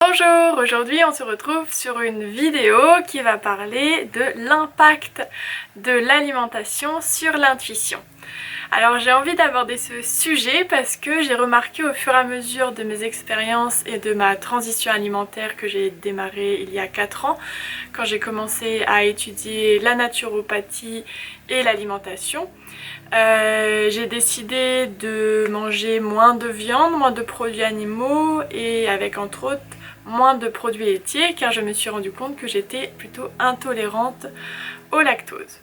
Bonjour, aujourd'hui on se retrouve sur une vidéo qui va parler de l'impact de l'alimentation sur l'intuition. Alors j'ai envie d'aborder ce sujet parce que j'ai remarqué au fur et à mesure de mes expériences et de ma transition alimentaire que j'ai démarré il y a 4 ans, quand j'ai commencé à étudier la naturopathie et l'alimentation, j'ai décidé de manger moins de viande, moins de produits animaux et avec entre autres moins de produits laitiers car je me suis rendu compte que j'étais plutôt intolérante au lactose.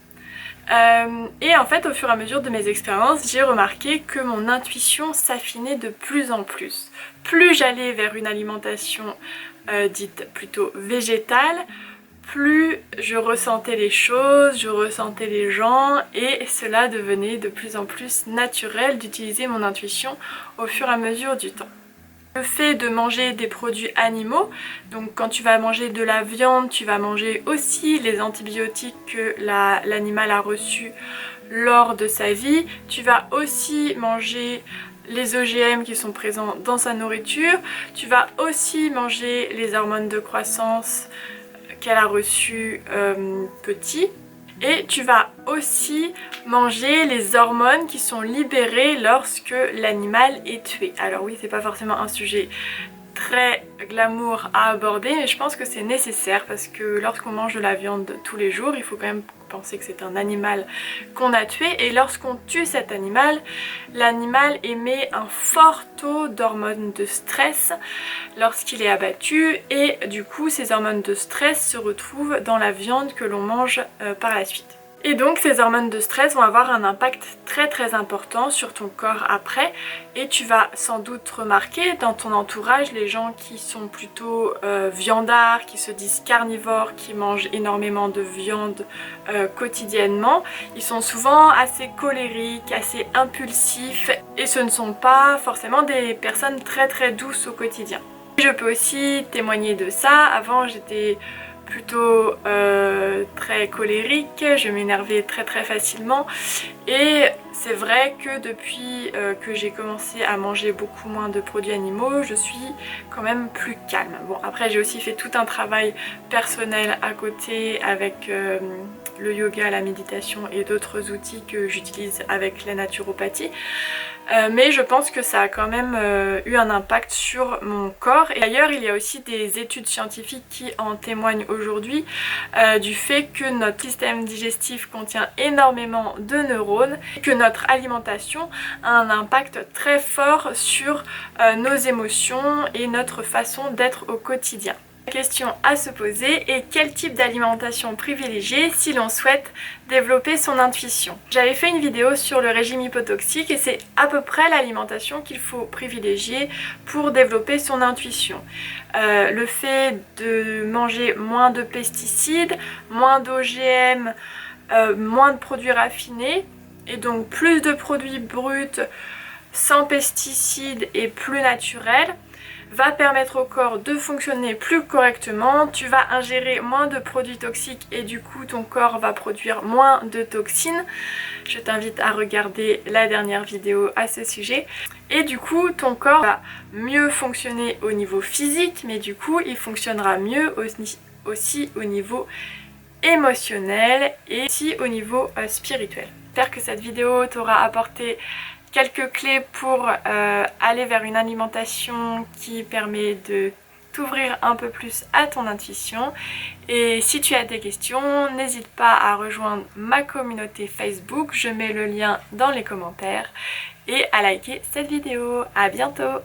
Et en fait au fur et à mesure de mes expériences j'ai remarqué que mon intuition s'affinait de plus en plus. Plus j'allais vers une alimentation dite plutôt végétale, plus je ressentais les choses, je ressentais les gens et cela devenait de plus en plus naturel d'utiliser mon intuition au fur et à mesure du temps. Le fait de manger des produits animaux, donc quand tu vas manger de la viande, tu vas manger aussi les antibiotiques que l'animal a reçus lors de sa vie. Tu vas aussi manger les OGM qui sont présents dans sa nourriture. Tu vas aussi manger les hormones de croissance qu'elle a reçues petit. Et tu vas aussi manger les hormones qui sont libérées lorsque l'animal est tué. Alors oui, c'est pas forcément un sujet très glamour à aborder, mais je pense que c'est nécessaire parce que lorsqu'on mange de la viande tous les jours, il faut quand même penser que c'est un animal qu'on a tué et lorsqu'on tue cet animal, l'animal émet un fort taux d'hormones de stress lorsqu'il est abattu et du coup ces hormones de stress se retrouvent dans la viande que l'on mange par la suite. Et donc ces hormones de stress vont avoir un impact très important sur ton corps après et tu vas sans doute remarquer dans ton entourage les gens qui sont plutôt viandards, qui se disent carnivores, qui mangent énormément de viande quotidiennement, ils sont souvent assez colériques, assez impulsifs et ce ne sont pas forcément des personnes très douces au quotidien. Je peux aussi témoigner de ça. Avant j'étais plutôt très colérique, je m'énervais très facilement et c'est vrai que depuis que j'ai commencé à manger beaucoup moins de produits animaux, je suis quand même plus calme. Bon après j'ai aussi fait tout un travail personnel à côté avec le yoga, la méditation et d'autres outils que j'utilise avec la naturopathie. Mais je pense que ça a quand même eu un impact sur mon corps. Et d'ailleurs, il y a aussi des études scientifiques qui en témoignent aujourd'hui du fait que notre système digestif contient énormément de neurones et que notre alimentation a un impact très fort sur nos émotions et notre façon d'être au quotidien. La question à se poser est quel type d'alimentation privilégier si l'on souhaite développer son intuition. J'avais fait une vidéo sur le régime hypotoxique et c'est à peu près l'alimentation qu'il faut privilégier pour développer son intuition. Le fait de manger moins de pesticides, moins d'OGM, moins de produits raffinés et donc plus de produits bruts sans pesticides et plus naturels va permettre au corps de fonctionner plus correctement, tu vas ingérer moins de produits toxiques et du coup ton corps va produire moins de toxines. Je t'invite à regarder la dernière vidéo à ce sujet. Et du coup ton corps va mieux fonctionner au niveau physique, mais du coup il fonctionnera mieux aussi au niveau émotionnel et aussi au niveau spirituel. J'espère que cette vidéo t'aura apporté quelques clés pour aller vers une alimentation qui permet de t'ouvrir un peu plus à ton intuition. Et si tu as des questions, n'hésite pas à rejoindre ma communauté Facebook, je mets le lien dans les commentaires et à liker cette vidéo. À bientôt!